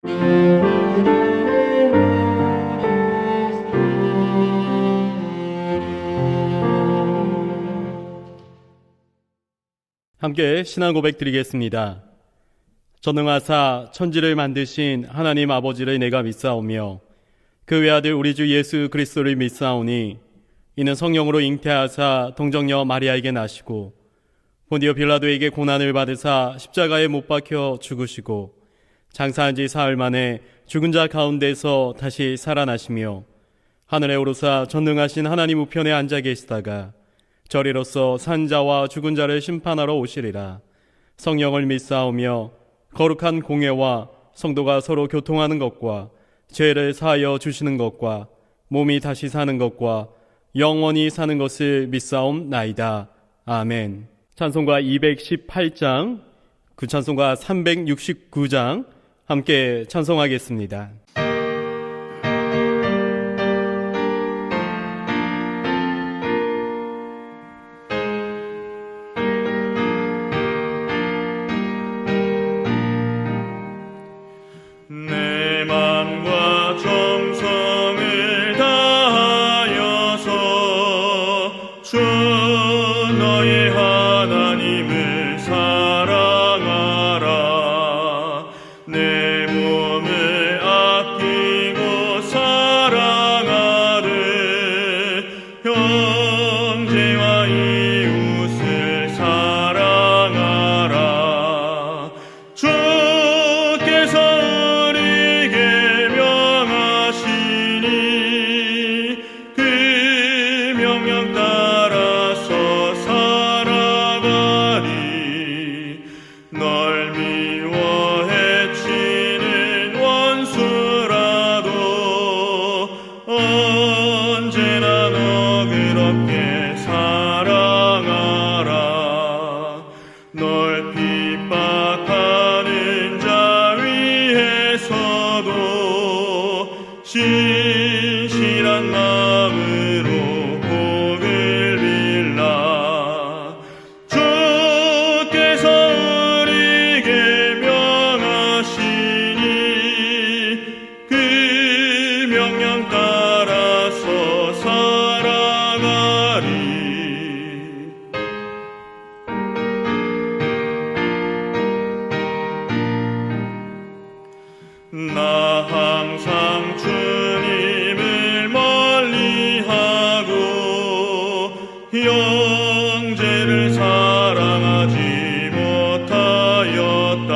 함께 신앙 고백 드리겠습니다. 전능하사 천지를 만드신 하나님 아버지를 내가 믿사오며 그 외아들 우리 주 예수 그리스도를 믿사오니 이는 성령으로 잉태하사 동정녀 마리아에게 나시고 본디오 빌라도에게 고난을 받으사 십자가에 못 박혀 죽으시고 장사한 지 사흘 만에 죽은 자 가운데서 다시 살아나시며 하늘에 오르사 전능하신 하나님 우편에 앉아 계시다가 저리로서 산 자와 죽은 자를 심판하러 오시리라. 성령을 믿사오며 거룩한 공예와 성도가 서로 교통하는 것과 죄를 사하여 주시는 것과 몸이 다시 사는 것과 영원히 사는 것을 믿사옵나이다. 아멘. 찬송가 218장, 그 찬송가 369장 함께 찬송하겠습니다. 내 맘과 정성을 다하여서 주 너의 하나님을 사랑하라. 내 몸을 아끼고 사랑하듯 형제와 이웃을 사랑하라. 주께서 널 미워 해치는 원수라도 언제나 너그럽게 사랑하라. 널 핍박하는 자 위에서도 신실한 마음으로 복을 빌라. 따라서 살아가리. 나 항상 주님을 멀리하고 형제를 사랑하지 못하였다.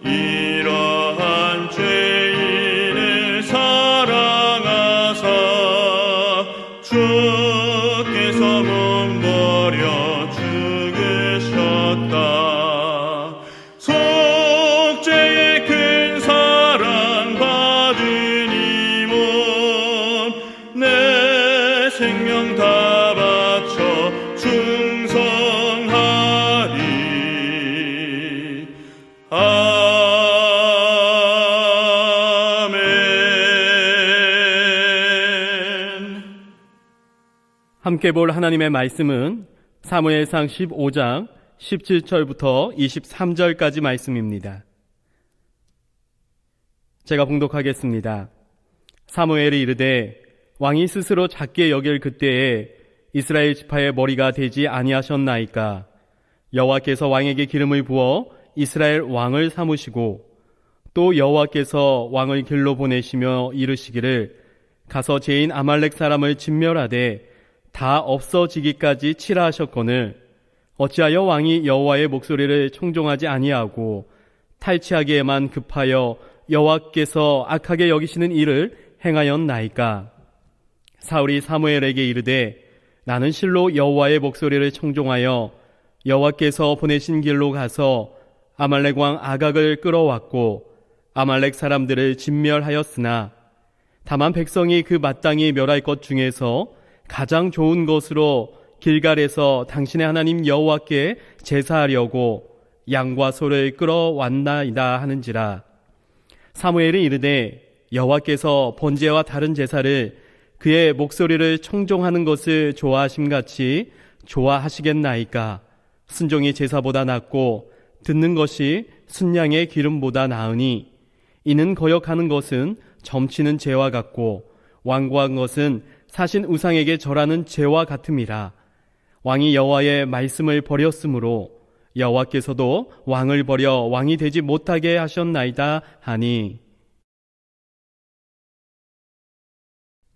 이러한 죄인을 사랑하사 주께서 몸버려 죽으셨다. 속죄의 큰 사랑 받은 이 몸 내 생명 다 바쳐 충성하리. 함께 볼 하나님의 말씀은 사무엘상 15장 17절부터 23절까지 말씀입니다. 제가 봉독하겠습니다. 사무엘이 이르되 왕이 스스로 작게 여길 그때에 이스라엘 지파의 머리가 되지 아니하셨나이까. 여호와께서 왕에게 기름을 부어 이스라엘 왕을 삼으시고 또 여호와께서 왕을 길로 보내시며 이르시기를 가서 죄인 아말렉 사람을 진멸하되 다 없어지기까지 치라 하셨거늘 어찌하여 왕이 여호와의 목소리를 청종하지 아니하고 탈취하기에만 급하여 여호와께서 악하게 여기시는 일을 행하였나이까. 사울이 사무엘에게 이르되 나는 실로 여호와의 목소리를 청종하여 여호와께서 보내신 길로 가서 아말렉 왕 아각을 끌어왔고 아말렉 사람들을 진멸하였으나 다만 백성이 그 마땅히 멸할 것 중에서 가장 좋은 것으로 길갈에서 당신의 하나님 여호와께 제사하려고 양과 소를 끌어왔나이다 하는지라. 사무엘이 이르되 여호와께서 번제와 다른 제사를 그의 목소리를 청종하는 것을 좋아하심같이 좋아하시겠나이까. 순종이 제사보다 낫고 듣는 것이 순양의 기름보다 나으니 이는 거역하는 것은 점치는 죄와 같고 완고한 것은 사신 우상에게 절하는 죄와 같음이라. 왕이 여호와의 말씀을 버렸으므로 여호와께서도 왕을 버려 왕이 되지 못하게 하셨나이다 하니.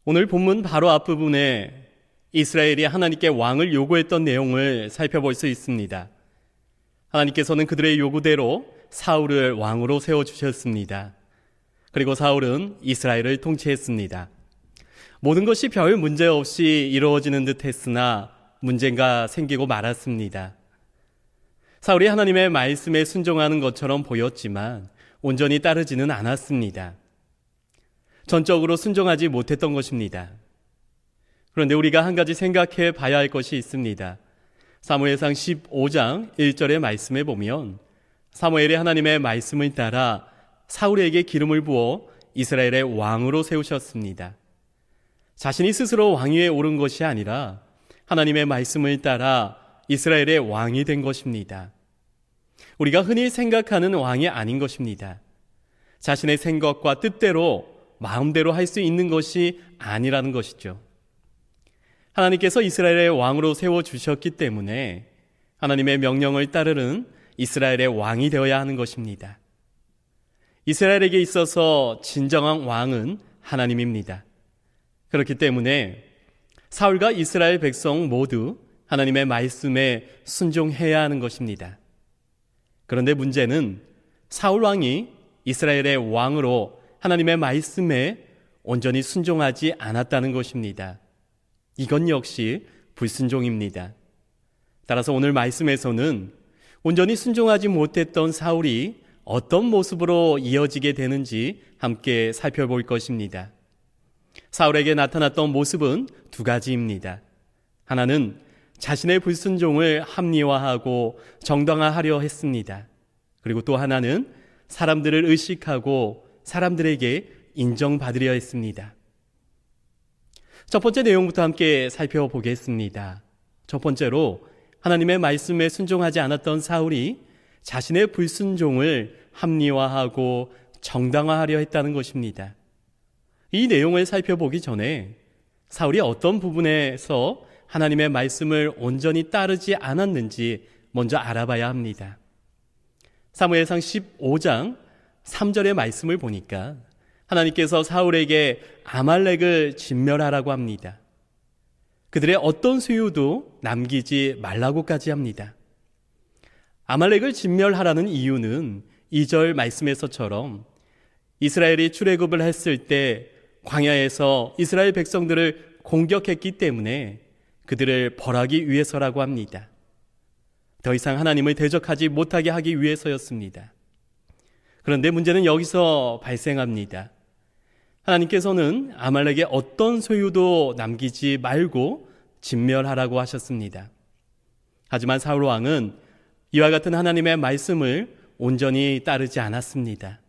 오늘 본문 바로 앞부분에 이스라엘이 하나님께 왕을 요구했던 내용을 살펴볼 수 있습니다. 하나님께서는 그들의 요구대로 사울을 왕으로 세워주셨습니다. 그리고 사울은 이스라엘을 통치했습니다. 모든 것이 별 문제 없이 이루어지는 듯 했으나 문제가 생기고 말았습니다. 사울이 하나님의 말씀에 순종하는 것처럼 보였지만 온전히 따르지는 않았습니다. 전적으로 순종하지 못했던 것입니다. 그런데 우리가 한 가지 생각해 봐야 할 것이 있습니다. 사무엘상 15장 1절의 말씀에 보면 사무엘이 하나님의 말씀을 따라 사울에게 기름을 부어 이스라엘의 왕으로 세우셨습니다. 자신이 스스로 왕위에 오른 것이 아니라 하나님의 말씀을 따라 이스라엘의 왕이 된 것입니다. 우리가 흔히 생각하는 왕이 아닌 것입니다. 자신의 생각과 뜻대로 마음대로 할 수 있는 것이 아니라는 것이죠. 하나님께서 이스라엘의 왕으로 세워주셨기 때문에 하나님의 명령을 따르는 이스라엘의 왕이 되어야 하는 것입니다. 이스라엘에게 있어서 진정한 왕은 하나님입니다. 그렇기 때문에 사울과 이스라엘 백성 모두 하나님의 말씀에 순종해야 하는 것입니다. 그런데 문제는 사울 왕이 이스라엘의 왕으로 하나님의 말씀에 온전히 순종하지 않았다는 것입니다. 이건 역시 불순종입니다. 따라서 오늘 말씀에서는 온전히 순종하지 못했던 사울이 어떤 모습으로 이어지게 되는지 함께 살펴볼 것입니다. 사울에게 나타났던 모습은 두 가지입니다. 하나는 자신의 불순종을 합리화하고 정당화하려 했습니다. 그리고 또 하나는 사람들을 의식하고 사람들에게 인정받으려 했습니다. 첫 번째 내용부터 함께 살펴보겠습니다. 첫 번째로 하나님의 말씀에 순종하지 않았던 사울이 자신의 불순종을 합리화하고 정당화하려 했다는 것입니다. 이 내용을 살펴보기 전에 사울이 어떤 부분에서 하나님의 말씀을 온전히 따르지 않았는지 먼저 알아봐야 합니다. 사무엘상 15장 3절의 말씀을 보니까 하나님께서 사울에게 아말렉을 진멸하라고 합니다. 그들의 어떤 소유도 남기지 말라고까지 합니다. 아말렉을 진멸하라는 이유는 2절 말씀에서처럼 이스라엘이 출애굽을 했을 때 광야에서 이스라엘 백성들을 공격했기 때문에 그들을 벌하기 위해서라고 합니다. 더 이상 하나님을 대적하지 못하게 하기 위해서였습니다. 그런데 문제는 여기서 발생합니다. 하나님께서는 아말렉의 어떤 소유도 남기지 말고 진멸하라고 하셨습니다. 하지만 사울 왕은 이와 같은 하나님의 말씀을 온전히 따르지 않았습니다.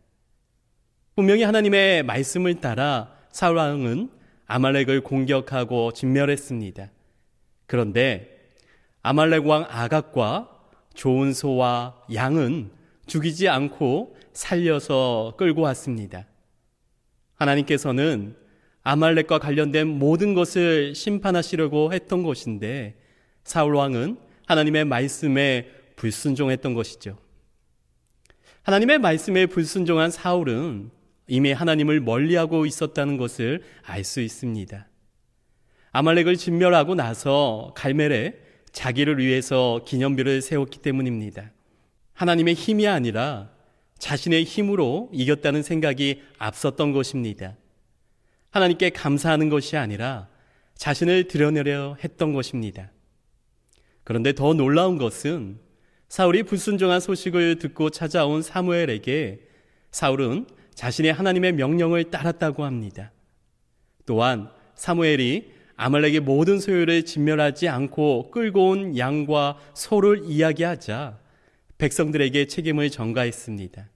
분명히 하나님의 말씀을 따라 사울 왕은 아말렉을 공격하고 진멸했습니다. 그런데 아말렉 왕 아각과 좋은 소와 양은 죽이지 않고 살려서 끌고 왔습니다. 하나님께서는 아말렉과 관련된 모든 것을 심판하시려고 했던 것인데 사울 왕은 하나님의 말씀에 불순종했던 것이죠. 하나님의 말씀에 불순종한 사울은 이미 하나님을 멀리하고 있었다는 것을 알 수 있습니다. 아말렉을 진멸하고 나서 갈멜에 자기를 위해서 기념비를 세웠기 때문입니다. 하나님의 힘이 아니라 자신의 힘으로 이겼다는 생각이 앞섰던 것입니다. 하나님께 감사하는 것이 아니라 자신을 드러내려 했던 것입니다. 그런데 더 놀라운 것은 사울이 불순종한 소식을 듣고 찾아온 사무엘에게 사울은 자신의 하나님의 명령을 따랐다고 합니다. 또한 사무엘이 아말렉의 모든 소유를 진멸하지 않고 끌고 온 양과 소를 이야기하자 백성들에게 책임을 전가했습니다.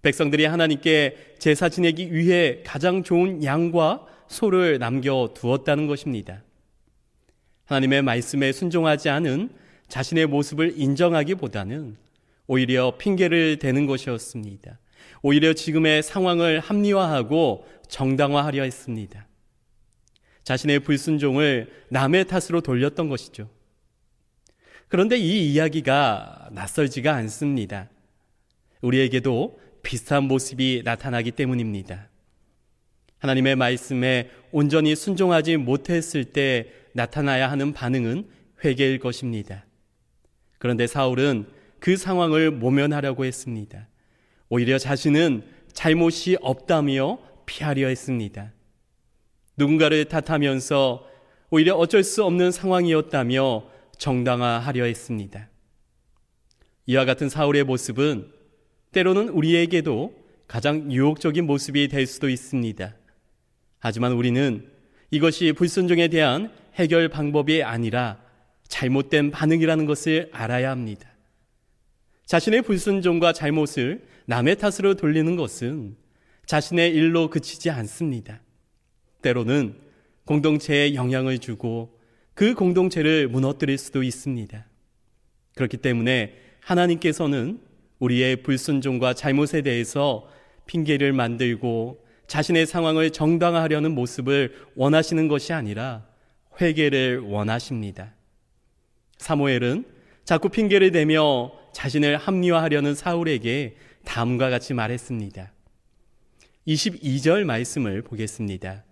백성들이 하나님께 제사 지내기 위해 가장 좋은 양과 소를 남겨두었다는 것입니다. 하나님의 말씀에 순종하지 않은 자신의 모습을 인정하기보다는 오히려 핑계를 대는 것이었습니다. 오히려 지금의 상황을 합리화하고 정당화하려 했습니다. 자신의 불순종을 남의 탓으로 돌렸던 것이죠. 그런데 이 이야기가 낯설지가 않습니다. 우리에게도 비슷한 모습이 나타나기 때문입니다. 하나님의 말씀에 온전히 순종하지 못했을 때 나타나야 하는 반응은 회개일 것입니다. 그런데 사울은 그 상황을 모면하려고 했습니다. 오히려 자신은 잘못이 없다며 피하려 했습니다. 누군가를 탓하면서 오히려 어쩔 수 없는 상황이었다며 정당화하려 했습니다. 이와 같은 사울의 모습은 때로는 우리에게도 가장 유혹적인 모습이 될 수도 있습니다. 하지만 우리는 이것이 불순종에 대한 해결 방법이 아니라 잘못된 반응이라는 것을 알아야 합니다. 자신의 불순종과 잘못을 남의 탓으로 돌리는 것은 자신의 일로 그치지 않습니다. 때로는 공동체에 영향을 주고 그 공동체를 무너뜨릴 수도 있습니다. 그렇기 때문에 하나님께서는 우리의 불순종과 잘못에 대해서 핑계를 만들고 자신의 상황을 정당화하려는 모습을 원하시는 것이 아니라 회개를 원하십니다. 사무엘은 자꾸 핑계를 대며 자신을 합리화하려는 사울에게 다음과 같이 말했습니다. 22절 말씀을 보겠습니다.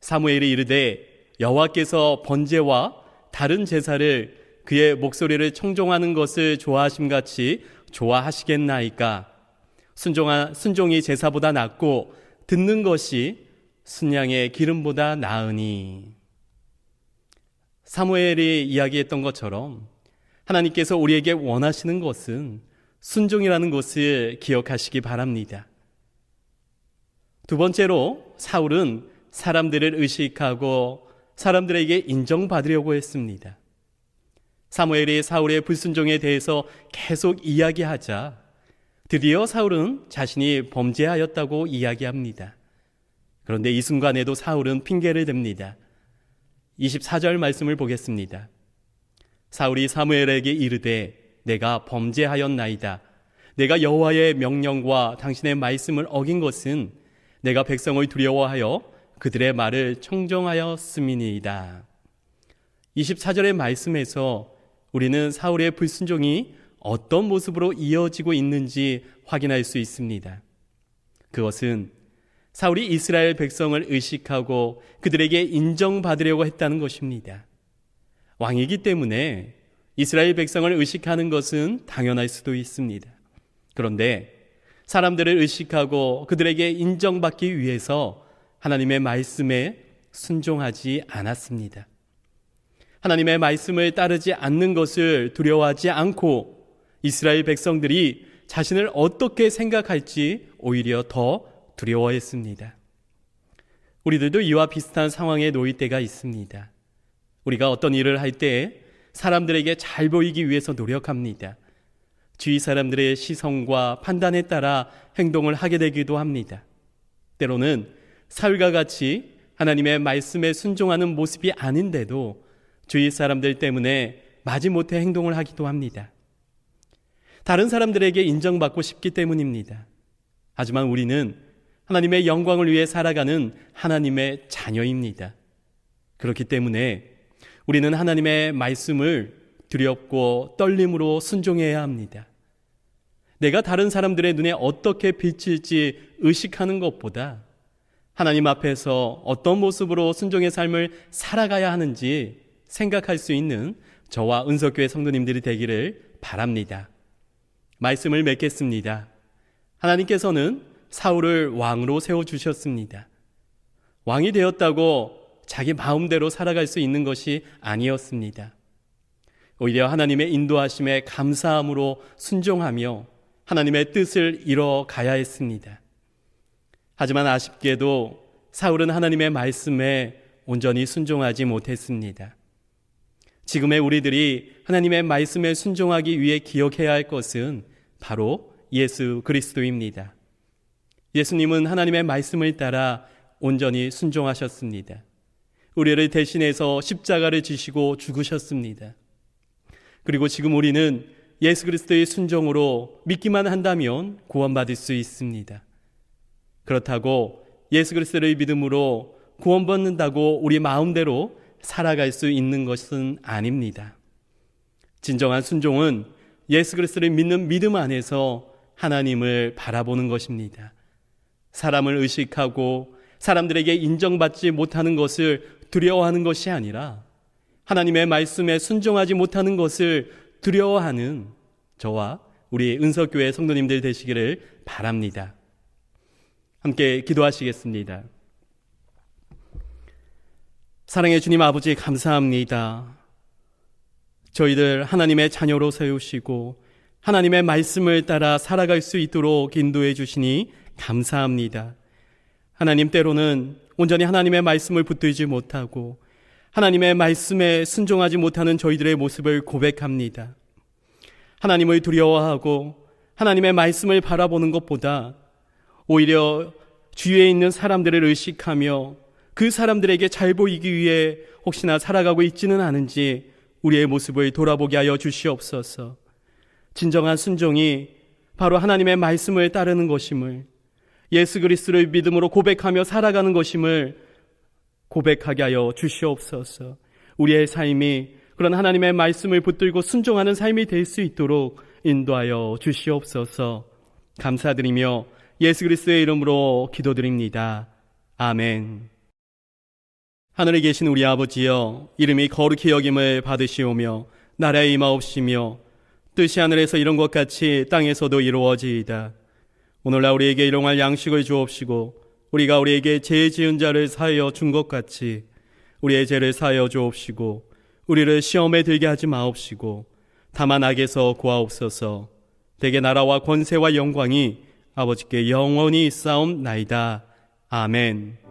사무엘이 이르되 여호와께서 번제와 다른 제사를 그의 목소리를 청종하는 것을 좋아하심같이 좋아하시겠나이까? 순종이 제사보다 낫고 듣는 것이 순양의 기름보다 나으니. 사무엘이 이야기했던 것처럼 하나님께서 우리에게 원하시는 것은 순종이라는 것을 기억하시기 바랍니다. 두 번째로 사울은 사람들을 의식하고 사람들에게 인정받으려고 했습니다. 사무엘이 사울의 불순종에 대해서 계속 이야기하자 드디어 사울은 자신이 범죄하였다고 이야기합니다. 그런데 이 순간에도 사울은 핑계를 댑니다. 24절 말씀을 보겠습니다. 사울이 사무엘에게 이르되 내가 범죄하였나이다. 내가 여호와의 명령과 당신의 말씀을 어긴 것은 내가 백성을 두려워하여 그들의 말을 청종하였음이니이다. 24절의 말씀에서 우리는 사울의 불순종이 어떤 모습으로 이어지고 있는지 확인할 수 있습니다. 그것은 사울이 이스라엘 백성을 의식하고 그들에게 인정받으려고 했다는 것입니다. 왕이기 때문에 이스라엘 백성을 의식하는 것은 당연할 수도 있습니다. 그런데 사람들을 의식하고 그들에게 인정받기 위해서 하나님의 말씀에 순종하지 않았습니다. 하나님의 말씀을 따르지 않는 것을 두려워하지 않고 이스라엘 백성들이 자신을 어떻게 생각할지 오히려 더 두려워했습니다. 우리들도 이와 비슷한 상황에 놓일 때가 있습니다. 우리가 어떤 일을 할 때 사람들에게 잘 보이기 위해서 노력합니다. 주위 사람들의 시선과 판단에 따라 행동을 하게 되기도 합니다. 때로는 사울과 같이 하나님의 말씀에 순종하는 모습이 아닌데도 주위 사람들 때문에 마지못해 행동을 하기도 합니다. 다른 사람들에게 인정받고 싶기 때문입니다. 하지만 우리는 하나님의 영광을 위해 살아가는 하나님의 자녀입니다. 그렇기 때문에 우리는 하나님의 말씀을 두렵고 떨림으로 순종해야 합니다. 내가 다른 사람들의 눈에 어떻게 비칠지 의식하는 것보다 하나님 앞에서 어떤 모습으로 순종의 삶을 살아가야 하는지 생각할 수 있는 저와 은석교회 성도님들이 되기를 바랍니다. 말씀을 맺겠습니다. 하나님께서는 사울을 왕으로 세워주셨습니다. 왕이 되었다고 자기 마음대로 살아갈 수 있는 것이 아니었습니다. 오히려 하나님의 인도하심에 감사함으로 순종하며 하나님의 뜻을 이뤄가야 했습니다. 하지만 아쉽게도 사울은 하나님의 말씀에 온전히 순종하지 못했습니다. 지금의 우리들이 하나님의 말씀에 순종하기 위해 기억해야 할 것은 바로 예수 그리스도입니다. 예수님은 하나님의 말씀을 따라 온전히 순종하셨습니다. 우리를 대신해서 십자가를 지시고 죽으셨습니다. 그리고 지금 우리는 예수 그리스도의 순종으로 믿기만 한다면 구원받을 수 있습니다. 그렇다고 예수 그리스도의 믿음으로 구원받는다고 우리 마음대로 살아갈 수 있는 것은 아닙니다. 진정한 순종은 예수 그리스도를 믿는 믿음 안에서 하나님을 바라보는 것입니다. 사람을 의식하고 사람들에게 인정받지 못하는 것을 두려워하는 것이 아니라 하나님의 말씀에 순종하지 못하는 것을 두려워하는 저와 우리 은석교회 성도님들 되시기를 바랍니다. 함께 기도하시겠습니다. 사랑의 주님 아버지, 감사합니다. 저희들 하나님의 자녀로 세우시고 하나님의 말씀을 따라 살아갈 수 있도록 인도해 주시니 감사합니다. 하나님, 때로는 온전히 하나님의 말씀을 붙들지 못하고 하나님의 말씀에 순종하지 못하는 저희들의 모습을 고백합니다. 하나님을 두려워하고 하나님의 말씀을 바라보는 것보다 오히려 주위에 있는 사람들을 의식하며 그 사람들에게 잘 보이기 위해 혹시나 살아가고 있지는 않은지 우리의 모습을 돌아보게 하여 주시옵소서. 진정한 순종이 바로 하나님의 말씀을 따르는 것임을, 예수 그리스도를 믿음으로 고백하며 살아가는 것임을 고백하게 하여 주시옵소서. 우리의 삶이 그런 하나님의 말씀을 붙들고 순종하는 삶이 될 수 있도록 인도하여 주시옵소서. 감사드리며 예수 그리스도의 이름으로 기도드립니다. 아멘. 하늘에 계신 우리 아버지여, 이름이 거룩히 여김을 받으시오며 나라에 임하옵시며 뜻이 하늘에서 이룬 것 같이 땅에서도 이루어지이다. 오늘날 우리에게 일용할 양식을 주옵시고 우리가 우리에게 죄 지은 자를 사하여 준 것 같이 우리의 죄를 사하여 주옵시고 우리를 시험에 들게 하지 마옵시고 다만 악에서 구하옵소서. 대개 나라와 권세와 영광이 아버지께 영원히 있사옵나이다. 아멘.